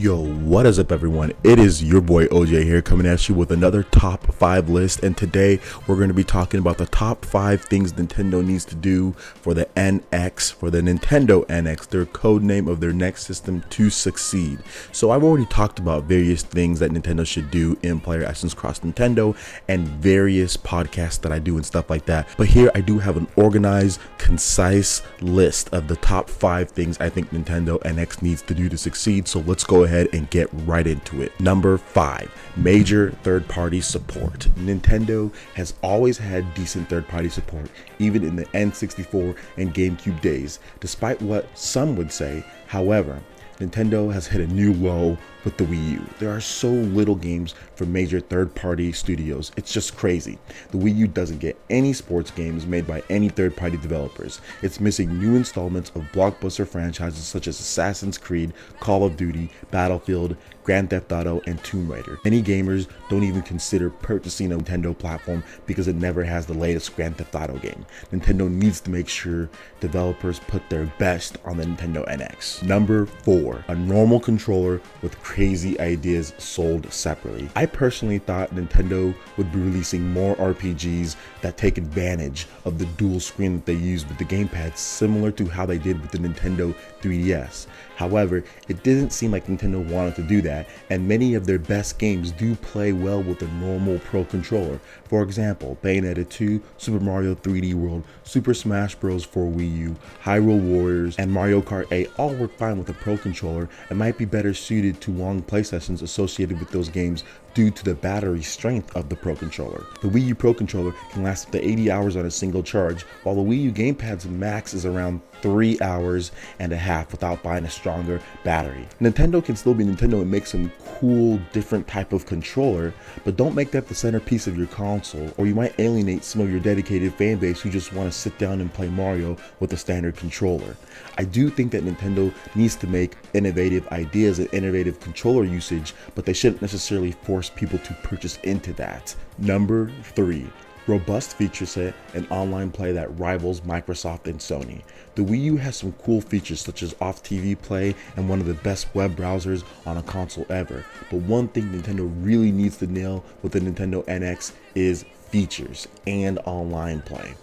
Yo, what is up everyone? It is your boy OJ here coming at you with another top 5 list, and today we're going to be talking about the top 5 things Nintendo needs to do for the NX, for the Nintendo NX, their code name of their next system, to succeed. So I've already talked about various things that Nintendo should do in PlayerEssence Cross Nintendo and various podcasts that I do and stuff like that. But here I do have an organized, concise list of the top 5 things I think Nintendo NX needs to do to succeed. So let's go ahead and get right into it. Number 5, major third-party support. Nintendo has always had decent third-party support, even in the N64 and GameCube days, despite what some would say. However, Nintendo has hit a new low with the Wii U. There are so little games from major third-party studios. It's just crazy. The Wii U doesn't get any sports games made by any third-party developers. It's missing new installments of blockbuster franchises such as Assassin's Creed, Call of Duty, Battlefield, Grand Theft Auto, and Tomb Raider. Many gamers don't even consider purchasing a Nintendo platform because it never has the latest Grand Theft Auto game. Nintendo needs to make sure developers put their best on the Nintendo NX. Number 4, a normal controller with crazy ideas sold separately. I personally thought Nintendo would be releasing more RPGs that take advantage of the dual screen that they use with the gamepad, similar to how they did with the Nintendo 3DS. However, it didn't seem like Nintendo wanted to do that, and many of their best games do play well with a normal Pro Controller. For example, Bayonetta 2, Super Mario 3D World, Super Smash Bros. For Wii U, Hyrule Warriors, and Mario Kart 8 all work fine with a Pro Controller and might be better suited to long play sessions associated with those games due to the battery strength of the Pro Controller. The Wii U Pro Controller can last up to 80 hours on a single charge, while the Wii U gamepad's max is around 3 hours and a half without buying a stronger battery. Nintendo can still be Nintendo and make some cool different type of controller, but don't make that the centerpiece of your console, or you might alienate some of your dedicated fan base who just want to sit down and play Mario with a standard controller. I do think that Nintendo needs to make innovative ideas and innovative controller usage, but they shouldn't necessarily force people to purchase into that. Number 3, robust feature set and online play that rivals Microsoft and Sony. The Wii U has some cool features such as off-TV play and one of the best web browsers on a console ever. But one thing Nintendo really needs to nail with the Nintendo NX is features and online play.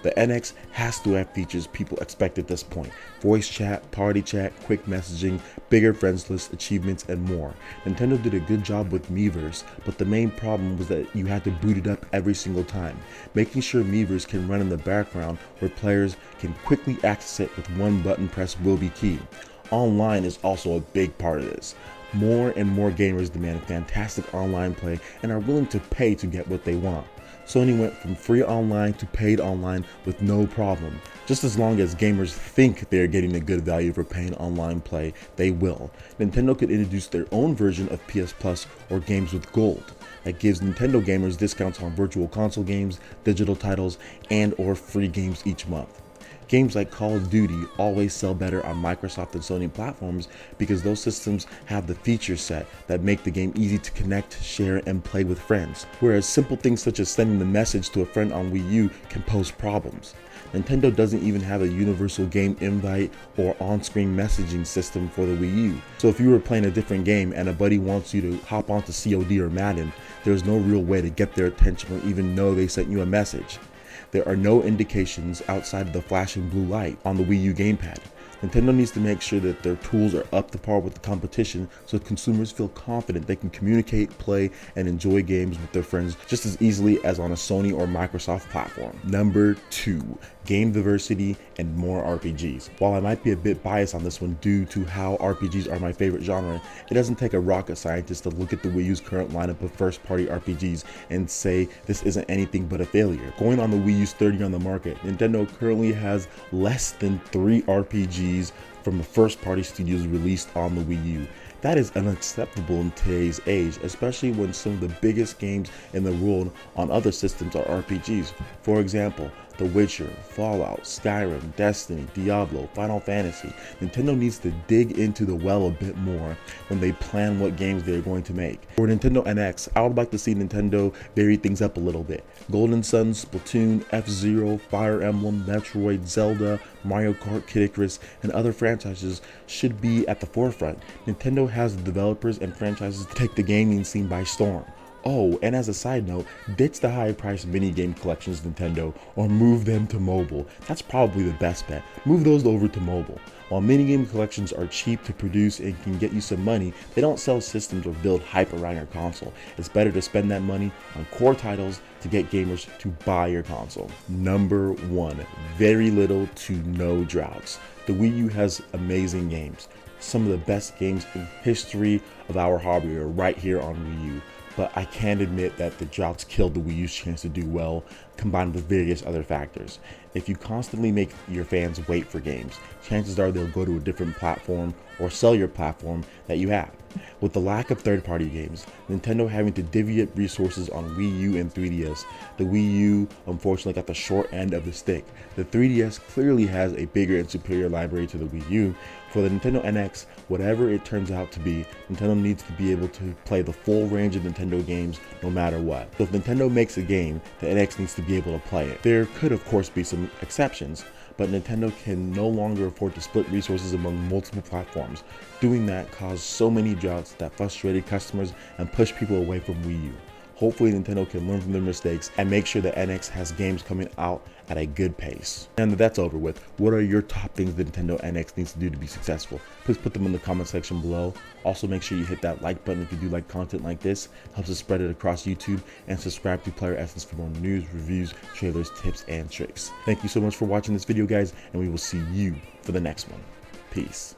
The NX has to have features people expect at this point: voice chat, party chat, quick messaging, bigger friends list, achievements, and more. Nintendo did a good job with Miiverse, but the main problem was that you had to boot it up every single time. Making sure Miiverse can run in the background where players can quickly access it with one button press will be key. Online is also a big part of this. More and more gamers demand fantastic online play and are willing to pay to get what they want. Sony went from free online to paid online with no problem. Just as long as gamers think they're getting a good value for paying online play, they will. Nintendo could introduce their own version of PS Plus or games with gold that gives Nintendo gamers discounts on virtual console games, digital titles, and or free games each month. Games like Call of Duty always sell better on Microsoft and Sony platforms because those systems have the feature set that make the game easy to connect, share, and play with friends, whereas simple things such as sending a message to a friend on Wii U can pose problems. Nintendo doesn't even have a universal game invite or on-screen messaging system for the Wii U. So if you were playing a different game and a buddy wants you to hop onto COD or Madden, there's no real way to get their attention or even know they sent you a message. There are no indications outside of the flashing blue light on the Wii U gamepad. Nintendo needs to make sure that their tools are up to par with the competition so consumers feel confident they can communicate, play, and enjoy games with their friends just as easily as on a Sony or Microsoft platform. Number 2, game diversity and more RPGs. While I might be a bit biased on this one due to how RPGs are my favorite genre, it doesn't take a rocket scientist to look at the Wii U's current lineup of first-party RPGs and say this isn't anything but a failure. Going on the Wii U's third year on the market, Nintendo currently has less than 3 RPGs from the first-party studios released on the Wii U. That is unacceptable in today's age, especially when some of the biggest games in the world on other systems are RPGs. For example, The Witcher, Fallout, Skyrim, Destiny, Diablo, Final Fantasy. Nintendo needs to dig into the well a bit more when they plan what games they're going to make. For Nintendo NX, I would like to see Nintendo vary things up a little bit. Golden Sun, Splatoon, F-Zero, Fire Emblem, Metroid, Zelda, Mario Kart, Kid Icarus, and other franchises should be at the forefront. Nintendo has the developers and franchises to take the gaming scene by storm. Oh, and as a side note, ditch the high-priced mini-game collections, Nintendo, or move them to mobile. That's probably the best bet. Move those over to mobile. While mini-game collections are cheap to produce and can get you some money, they don't sell systems or build hype around your console. It's better to spend that money on core titles to get gamers to buy your console. Number 1, very little to no droughts. The Wii U has amazing games. Some of the best games in history of our hobby are right here on Wii U. But I can admit that the droughts killed the Wii U's chance to do well, combined with various other factors. If you constantly make your fans wait for games, chances are they'll go to a different platform or sell your platform that you have. With the lack of third-party games, Nintendo having to divvy up resources on Wii U and 3DS, the Wii U unfortunately got the short end of the stick. The 3DS clearly has a bigger and superior library to the Wii U. For the Nintendo NX, whatever it turns out to be, Nintendo needs to be able to play the full range of Nintendo games no matter what. So if Nintendo makes a game, the NX needs to be able to play it. There could of course be some exceptions, but Nintendo can no longer afford to split resources among multiple platforms. Doing that caused so many droughts that frustrated customers and pushed people away from Wii U. Hopefully Nintendo can learn from their mistakes and make sure the NX has games coming out at a good pace. And that's over with. What are your top things the Nintendo NX needs to do to be successful? Please put them in the comment section below. Also make sure you hit that like button if you do like content like this. Helps us spread it across YouTube, and subscribe to PlayerEssence for more news, reviews, trailers, tips, and tricks. Thank you so much for watching this video, guys, and we will see you for the next one. Peace.